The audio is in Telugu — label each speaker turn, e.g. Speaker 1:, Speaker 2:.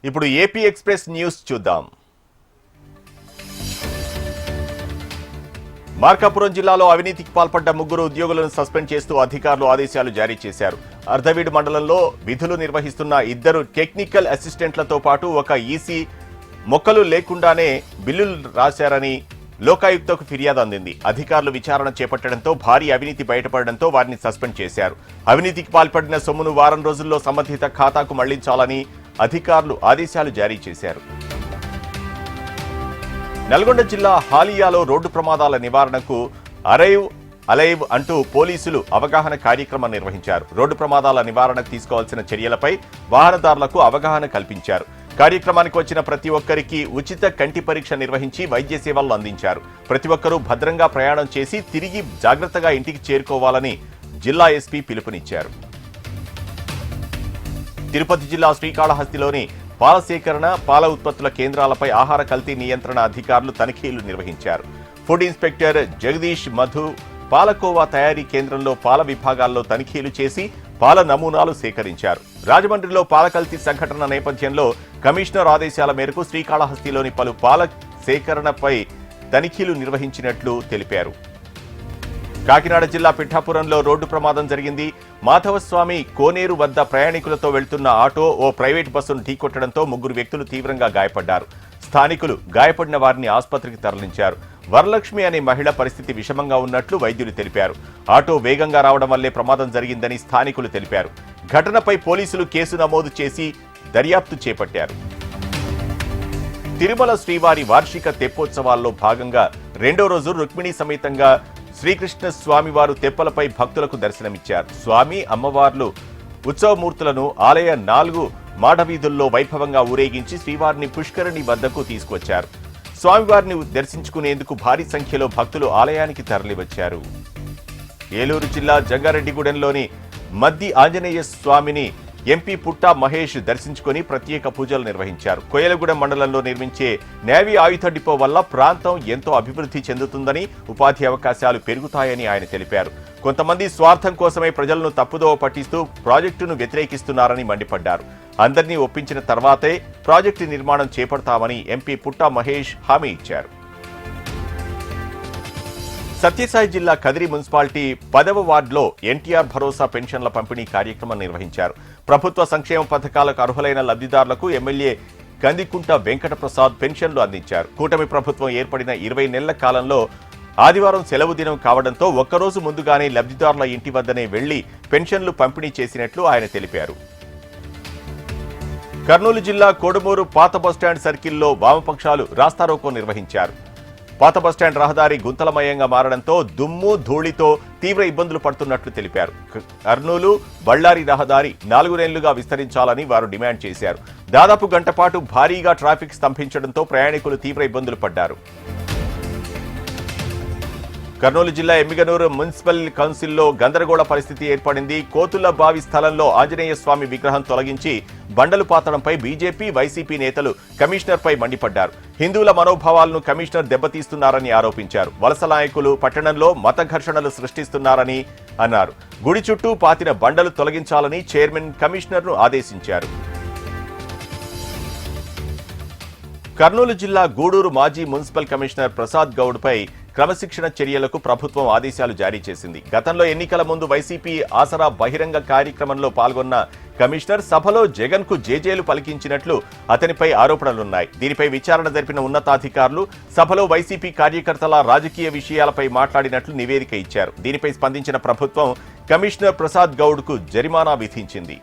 Speaker 1: ఇప్పుడు ఏపీ ఎక్స్ప్రెస్ న్యూస్ చూద్దాం. మార్కాపురం జిల్లాలో అవినీతికి పాల్పడ్డ 3 ఉద్యోగులను సస్పెండ్ చేస్తూ అధికారులు ఆదేశాలు జారీ చేశారు. అర్ధవీడు మండలంలో విధులు నిర్వహిస్తున్న 2 టెక్నికల్ అసిస్టెంట్లతో పాటు ఒక ఈసీ మొక్కలు లేకుండానే బిల్లులు రాశారని లోకాయుక్తకు ఫిర్యాదు అందింది. అధికారులు విచారణ చేపట్టడంతో భారీ అవినీతి బయటపడడంతో వారిని సస్పెండ్ చేశారు. అవినీతికి పాల్పడిన సొమ్మును వారం రోజుల్లో సంబంధిత ఖాతాకు మళ్లించాలని అధికారులు ఆదేశాలు జారీ చేశారు. నల్గొండ జిల్లా హాలియాలో రోడ్డు ప్రమాదాల నివారణకు అలైవ్ అంటూ పోలీసులు అవగాహన కార్యక్రమం నిర్వహించారు. రోడ్డు ప్రమాదాల నివారణకు తీసుకోవాల్సిన చర్యలపై వాహనదారులకు అవగాహన కల్పించారు. కార్యక్రమానికి వచ్చిన ప్రతి ఒక్కరికి ఉచిత కంటి పరీక్ష నిర్వహించి వైద్య సేవలు అందించారు. ప్రతి ఒక్కరూ భద్రంగా ప్రయాణం చేసి తిరిగి జాగ్రత్తగా ఇంటికి చేరుకోవాలని జిల్లా ఎస్పీ పిలుపునిచ్చారు. తిరుపతి జిల్లా శ్రీకాళహస్తిలోని పాల సేకరణ, పాల ఉత్పత్తుల కేంద్రాలపై ఆహార కల్తీ నియంత్రణ అధికారులు తనిఖీలు నిర్వహించారు. ఫుడ్ ఇన్స్పెక్టర్ జగదీష్ మధు పాలకోవా తయారీ కేంద్రంలో పాల విభాగాల్లో తనిఖీలు చేసి పాల నమూనాలు సేకరించారు. రాజమండ్రిలో పాల కల్తీ సంఘటన నేపథ్యంలో కమిషనర్ ఆదేశాల మేరకు శ్రీకాళహస్తిలోని పలు పాల సేకరణపై తనిఖీలు నిర్వహించినట్లు తెలిపారు. కాకినాడ జిల్లా పిఠాపురంలో రోడ్డు ప్రమాదం జరిగింది. మాధవస్వామి కోనేరు వద్ద ప్రయాణికులతో వెళ్తున్న ఆటో ఓ ప్రైవేట్ బస్సును ఢీకొట్టడంతో 3 వ్యక్తులు తీవ్రంగా గాయపడ్డారు. స్థానికులు గాయపడిన వారిని ఆసుపత్రికి తరలించారు. వరలక్ష్మి అనే మహిళ పరిస్థితి విషమంగా ఉన్నట్లు వైద్యులు తెలిపారు. ఆటో వేగంగా రావడం వల్లే ప్రమాదం జరిగిందని స్థానికులు తెలిపారు. ఘటనపై పోలీసులు కేసు నమోదు చేసి దర్యాప్తు చేపట్టారు. తిరుమల శ్రీవారి వార్షిక తెప్పోత్సవాల్లో భాగంగా 2వ రోజు రుక్మిణి సమేతంగా శ్రీకృష్ణ స్వామివారు తెప్పలపై భక్తులకు దర్శనమిచ్చారు. స్వామి అమ్మవార్లు ఉత్సవమూర్తులను ఆలయ 4 మాడవీధుల్లో వైభవంగా ఊరేగించి శ్రీవారిని పుష్కరిణి వద్దకు తీసుకువచ్చారు. స్వామివారిని దర్శించుకునేందుకు భారీ సంఖ్యలో భక్తులు ఆలయానికి తరలివచ్చారు. ఏలూరు జిల్లా జంగారెడ్డిగూడెంలోని మద్ది ఆంజనేయ స్వామిని ఎంపీ పుట్టా మహేష్ దర్శించుకుని ప్రత్యేక పూజలు నిర్వహించారు. కోయలగూడెం మండలంలో నిర్మించే నేవీ ఆయుధ డిపో వల్ల ప్రాంతం ఎంతో అభివృద్ధి చెందుతుందని, ఉపాధి అవకాశాలు పెరుగుతాయని ఆయన తెలిపారు. కొంతమంది స్వార్థం కోసమే ప్రజలను తప్పుదోవ పట్టిస్తూ ప్రాజెక్టును వ్యతిరేకిస్తున్నారని మండిపడ్డారు. అందరినీ ఒప్పించిన తర్వాతే ప్రాజెక్టు నిర్మాణం చేపడతామని ఎంపీ పుట్టా మహేష్ హామీ ఇచ్చారు. సత్యసాయి జిల్లా కదిరి మున్సిపాలిటీ 10వ వార్డులో ఎన్టీఆర్ భరోసా పెన్షన్ల పంపిణీ కార్యక్రమం నిర్వహించారు. ప్రభుత్వ సంక్షేమ పథకాలకు అర్హులైన లబ్ధిదారులకు ఎమ్మెల్యే కందికుంట వెంకటప్రసాద్ పెన్షన్లు అందించారు. కూటమి ప్రభుత్వం ఏర్పడిన 20 నెలల కాలంలో ఆదివారం సెలవు దినం కావడంతో ఒక్కరోజు ముందుగానే లబ్ధిదారుల ఇంటి వద్దనే వెళ్లి పెన్షన్లు పంపిణీ చేసినట్లు ఆయన తెలిపారు. కర్నూలు జిల్లా కోడుమూరు పాత బస్టాండ్ సర్కిల్లో వామపక్షాలు రాస్తారోకో నిర్వహించారు. పాత బస్టాండ్ రహదారి గుంతలమయంగా మారడంతో దుమ్ము ధూళితో తీవ్ర ఇబ్బందులు పడుతున్నట్లు తెలిపారు. కర్నూలు బళ్ళారి రహదారి 4 లేన్లుగా విస్తరించాలని వారు డిమాండ్ చేశారు. దాదాపు గంట పాటు భారీగా ట్రాఫిక్ స్తంభించడంతో ప్రయాణికులు తీవ్ర ఇబ్బందులు పడ్డారు. కర్నూలు జిల్లా ఎమ్మిగనూరు మున్సిపల్ కౌన్సిల్లో గందరగోళ పరిస్థితి ఏర్పడింది. కోతుల బావి స్థలంలో ఆంజనేయ స్వామి విగ్రహం తొలగించి బండలు పాతడంపై బీజేపీ, వైసీపీ నేతలు కమిషనర్పై మండిపడ్డారు. హిందువుల మనోభావాలను కమిషనర్ దెబ్బతీస్తున్నారని ఆరోపించారు. వలస నాయకులు పట్టణంలో మత ఘర్షణలు సృష్టిస్తున్నారని అన్నారు. గుడి చుట్టూ పాతిన బండలు తొలగించాలని చైర్మన్ కమిషనర్ను ఆదేశించారు. కర్నూలు జిల్లా గూడూరు మాజీ మున్సిపల్ కమిషనర్ ప్రసాద్ గౌడ్పై క్రమశిక్షణ చర్యలకు ప్రభుత్వం ఆదేశాలు జారీ చేసింది. గతంలో ఎన్నికల ముందు వైసీపీ ఆసరా బహిరంగ కార్యక్రమంలో పాల్గొన్న కమిషనర్ సభలో జగన్ కు జేజేలు పలికించినట్లు అతనిపై ఆరోపణలున్నాయి. దీనిపై విచారణ జరిపిన ఉన్నతాధికారులు సభలో వైసీపీ కార్యకర్తల రాజకీయ విషయాలపై మాట్లాడినట్లు నివేదిక ఇచ్చారు. దీనిపై స్పందించిన ప్రభుత్వం కమిషనర్ ప్రసాద్ గౌడ్ కు జరిమానా విధించింది.